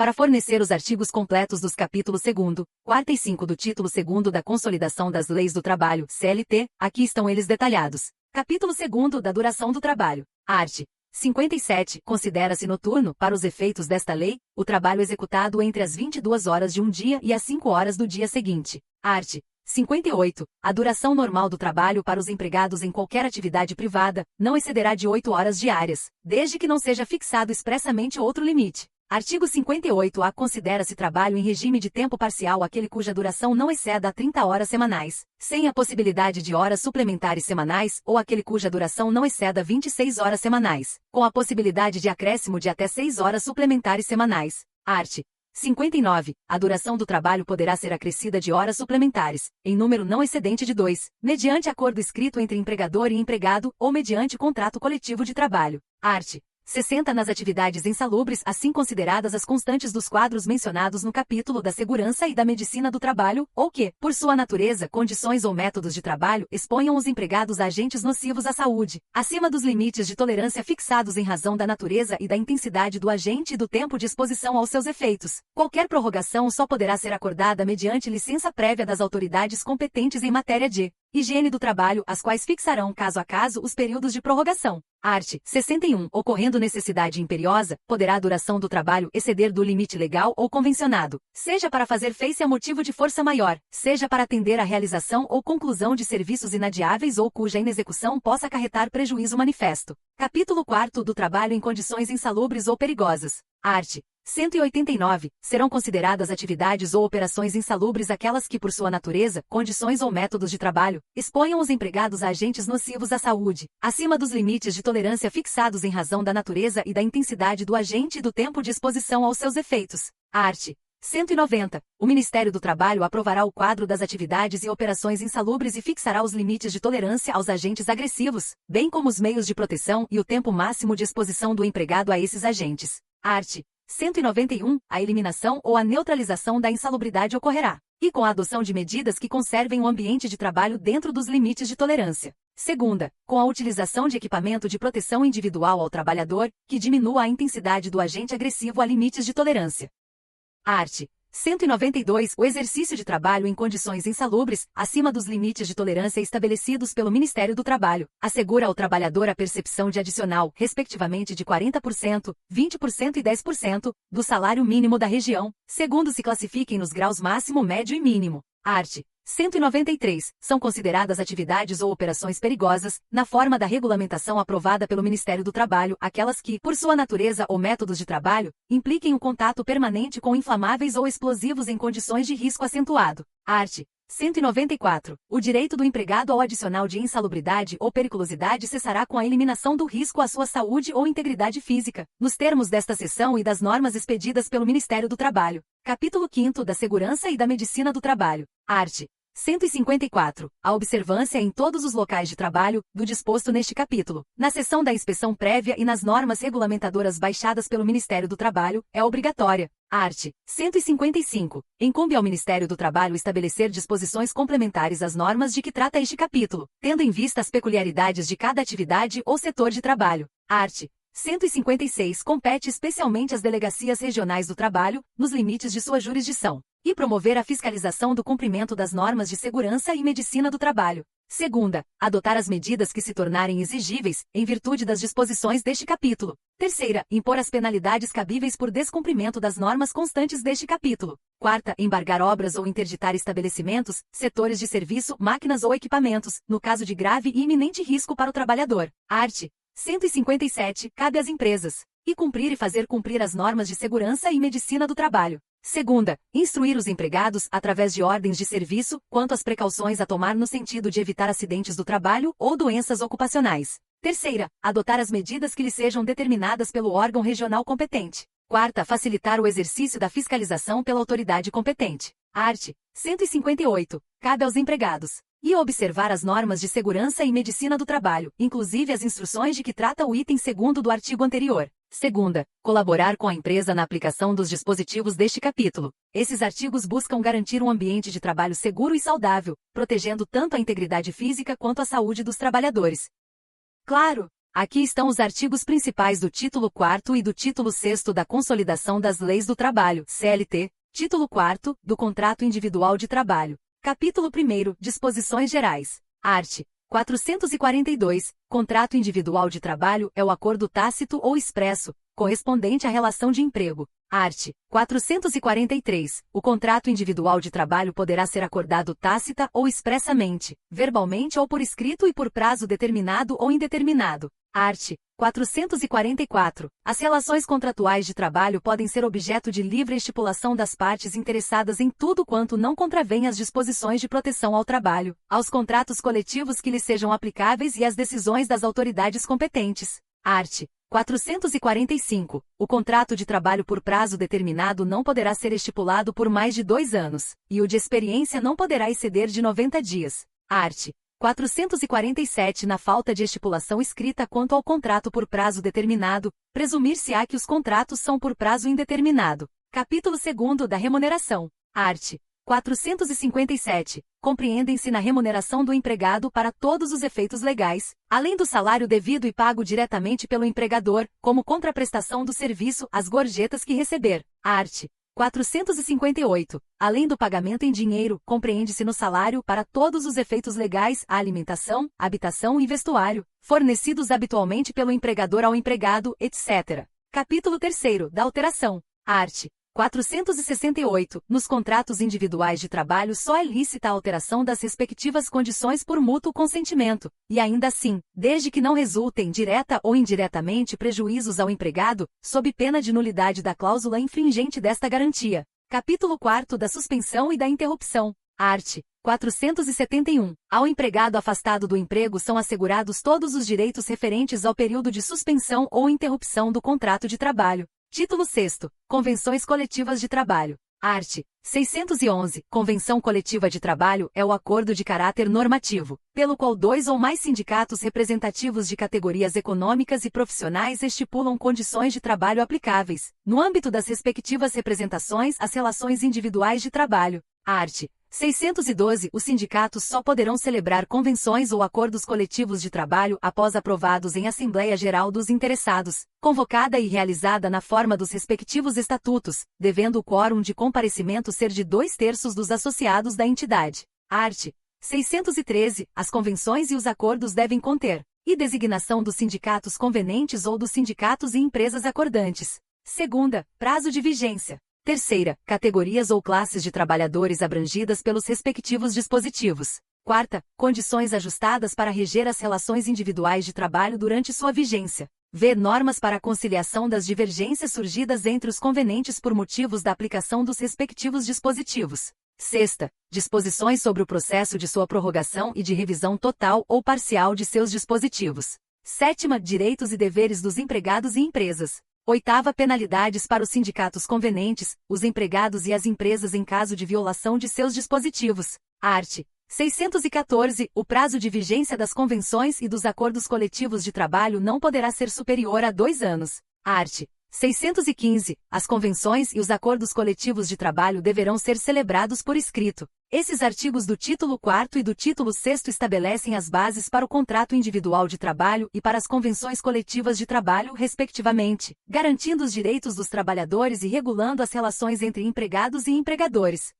Para fornecer os artigos completos dos capítulos 2º, 4 e 5 do título 2º da Consolidação das Leis do Trabalho, CLT, aqui estão eles detalhados. Capítulo 2º da Duração do Trabalho. Art. 57. Considera-se noturno, para os efeitos desta lei, o trabalho executado entre as 22 horas de um dia e as 5 horas do dia seguinte. Art. 58. A duração normal do trabalho para os empregados em qualquer atividade privada não excederá de 8 horas diárias, desde que não seja fixado expressamente outro limite. Artigo 58-A. Considera-se trabalho em regime de tempo parcial aquele cuja duração não exceda 30 horas semanais, sem a possibilidade de horas suplementares semanais, ou aquele cuja duração não exceda 26 horas semanais, com a possibilidade de acréscimo de até 6 horas suplementares semanais. Art. 59. A duração do trabalho poderá ser acrescida de horas suplementares, em número não excedente de 2, mediante acordo escrito entre empregador e empregado, ou mediante contrato coletivo de trabalho. Art. 60. Nas atividades insalubres, assim consideradas as constantes dos quadros mencionados no capítulo da segurança e da medicina do trabalho, ou que, por sua natureza, condições ou métodos de trabalho, exponham os empregados a agentes nocivos à saúde, acima dos limites de tolerância fixados em razão da natureza e da intensidade do agente e do tempo de exposição aos seus efeitos. Qualquer prorrogação só poderá ser acordada mediante licença prévia das autoridades competentes em matéria de higiene do trabalho, as quais fixarão caso a caso os períodos de prorrogação. Art. 61. Ocorrendo necessidade imperiosa, poderá a duração do trabalho exceder do limite legal ou convencionado, seja para fazer face a motivo de força maior, seja para atender à realização ou conclusão de serviços inadiáveis ou cuja inexecução possa acarretar prejuízo manifesto. Capítulo 4 do trabalho em condições insalubres ou perigosas. Art. 189. Serão consideradas atividades ou operações insalubres aquelas que, por sua natureza, condições ou métodos de trabalho, exponham os empregados a agentes nocivos à saúde, acima dos limites de tolerância fixados em razão da natureza e da intensidade do agente e do tempo de exposição aos seus efeitos. Art. 190. O Ministério do Trabalho aprovará o quadro das atividades e operações insalubres e fixará os limites de tolerância aos agentes agressivos, bem como os meios de proteção e o tempo máximo de exposição do empregado a esses agentes. Art. 191. A eliminação ou a neutralização da insalubridade ocorrerá, e com a adoção de medidas que conservem o ambiente de trabalho dentro dos limites de tolerância. Segunda, com a utilização de equipamento de proteção individual ao trabalhador, que diminua a intensidade do agente agressivo a limites de tolerância. Art. 192. O exercício de trabalho em condições insalubres, acima dos limites de tolerância estabelecidos pelo Ministério do Trabalho, assegura ao trabalhador a percepção de adicional, respectivamente de 40%, 20% e 10%, do salário mínimo da região, segundo se classifiquem nos graus máximo, médio e mínimo. Art. 193. São consideradas atividades ou operações perigosas, na forma da regulamentação aprovada pelo Ministério do Trabalho, aquelas que, por sua natureza ou métodos de trabalho, impliquem o contato permanente com inflamáveis ou explosivos em condições de risco acentuado. Art. 194. O direito do empregado ao adicional de insalubridade ou periculosidade cessará com a eliminação do risco à sua saúde ou integridade física, nos termos desta seção e das normas expedidas pelo Ministério do Trabalho. Capítulo 5 da Segurança e da Medicina do Trabalho. Art. 154. A observância em todos os locais de trabalho, do disposto neste capítulo, na seção da inspeção prévia e nas normas regulamentadoras baixadas pelo Ministério do Trabalho, é obrigatória. Art. 155. Incumbe ao Ministério do Trabalho estabelecer disposições complementares às normas de que trata este capítulo, tendo em vista as peculiaridades de cada atividade ou setor de trabalho. Art. 156. Compete especialmente às delegacias regionais do trabalho, nos limites de sua jurisdição, e promover a fiscalização do cumprimento das normas de segurança e medicina do trabalho. Segunda, adotar as medidas que se tornarem exigíveis, em virtude das disposições deste capítulo. Terceira, impor as penalidades cabíveis por descumprimento das normas constantes deste capítulo. Quarta, embargar obras ou interditar estabelecimentos, setores de serviço, máquinas ou equipamentos, no caso de grave e iminente risco para o trabalhador. Art. 157. Cabe às empresas e cumprir e fazer cumprir as normas de segurança e medicina do trabalho. Segunda, instruir os empregados, através de ordens de serviço, quanto às precauções a tomar no sentido de evitar acidentes do trabalho ou doenças ocupacionais. Terceira, adotar as medidas que lhes sejam determinadas pelo órgão regional competente. Quarta, facilitar o exercício da fiscalização pela autoridade competente. Art. 158. Cabe aos empregados e observar as normas de segurança e medicina do trabalho, inclusive as instruções de que trata o item 2º do artigo anterior. Segunda, colaborar com a empresa na aplicação dos dispositivos deste capítulo. Esses artigos buscam garantir um ambiente de trabalho seguro e saudável, protegendo tanto a integridade física quanto a saúde dos trabalhadores. Claro! Aqui estão os artigos principais do título 4º e do título 6º da Consolidação das Leis do Trabalho, CLT, título 4º, do Contrato Individual de Trabalho. Capítulo 1º, Disposições Gerais. Art. 442, Contrato Individual de Trabalho é o acordo tácito ou expresso, correspondente à relação de emprego. Art. 443. O contrato individual de trabalho poderá ser acordado tácita ou expressamente, verbalmente ou por escrito e por prazo determinado ou indeterminado. Art. 444. As relações contratuais de trabalho podem ser objeto de livre estipulação das partes interessadas em tudo quanto não contravém às disposições de proteção ao trabalho, aos contratos coletivos que lhes sejam aplicáveis e às decisões das autoridades competentes. Art. 445. O contrato de trabalho por prazo determinado não poderá ser estipulado por mais de 2 anos, e o de experiência não poderá exceder de 90 dias. Art. 447. Na falta de estipulação escrita quanto ao contrato por prazo determinado, presumir-se-á que os contratos são por prazo indeterminado. Capítulo 2º da Remuneração. Art. 457. Compreendem-se na remuneração do empregado para todos os efeitos legais, além do salário devido e pago diretamente pelo empregador, como contraprestação do serviço, as gorjetas que receber. Art. 458. Além do pagamento em dinheiro, compreende-se no salário para todos os efeitos legais a alimentação, habitação e vestuário, fornecidos habitualmente pelo empregador ao empregado, etc. Capítulo 3º da Alteração. Art. 468. Nos contratos individuais de trabalho só é lícita a alteração das respectivas condições por mútuo consentimento, e ainda assim, desde que não resultem direta ou indiretamente prejuízos ao empregado, sob pena de nulidade da cláusula infringente desta garantia. Capítulo 4º da Suspensão e da Interrupção. Art. 471. Ao empregado afastado do emprego são assegurados todos os direitos referentes ao período de suspensão ou interrupção do contrato de trabalho. Título 6º. Convenções coletivas de trabalho. Art. 611. Convenção coletiva de trabalho é o acordo de caráter normativo, pelo qual 2 ou mais sindicatos representativos de categorias econômicas e profissionais estipulam condições de trabalho aplicáveis, no âmbito das respectivas representações às relações individuais de trabalho. Art. 612. Os sindicatos só poderão celebrar convenções ou acordos coletivos de trabalho após aprovados em Assembleia Geral dos Interessados, convocada e realizada na forma dos respectivos estatutos, devendo o quórum de comparecimento ser de 2/3 dos associados da entidade. Art. 613. As convenções e os acordos devem conter e designação dos sindicatos convenentes ou dos sindicatos e empresas acordantes. Segunda, prazo de vigência. Terceira, categorias ou classes de trabalhadores abrangidas pelos respectivos dispositivos. Quarta, condições ajustadas para reger as relações individuais de trabalho durante sua vigência. V. Normas para a conciliação das divergências surgidas entre os convenentes por motivos da aplicação dos respectivos dispositivos. Sexta, disposições sobre o processo de sua prorrogação e de revisão total ou parcial de seus dispositivos. Sétima, direitos e deveres dos empregados e empresas. Oitava, penalidades para os sindicatos convenentes, os empregados e as empresas em caso de violação de seus dispositivos. Art. 614. O prazo de vigência das convenções e dos acordos coletivos de trabalho não poderá ser superior a 2 anos. Art. 615. As convenções e os acordos coletivos de trabalho deverão ser celebrados por escrito. Esses artigos do título 4º e do título 6º estabelecem as bases para o contrato individual de trabalho e para as convenções coletivas de trabalho, respectivamente, garantindo os direitos dos trabalhadores e regulando as relações entre empregados e empregadores.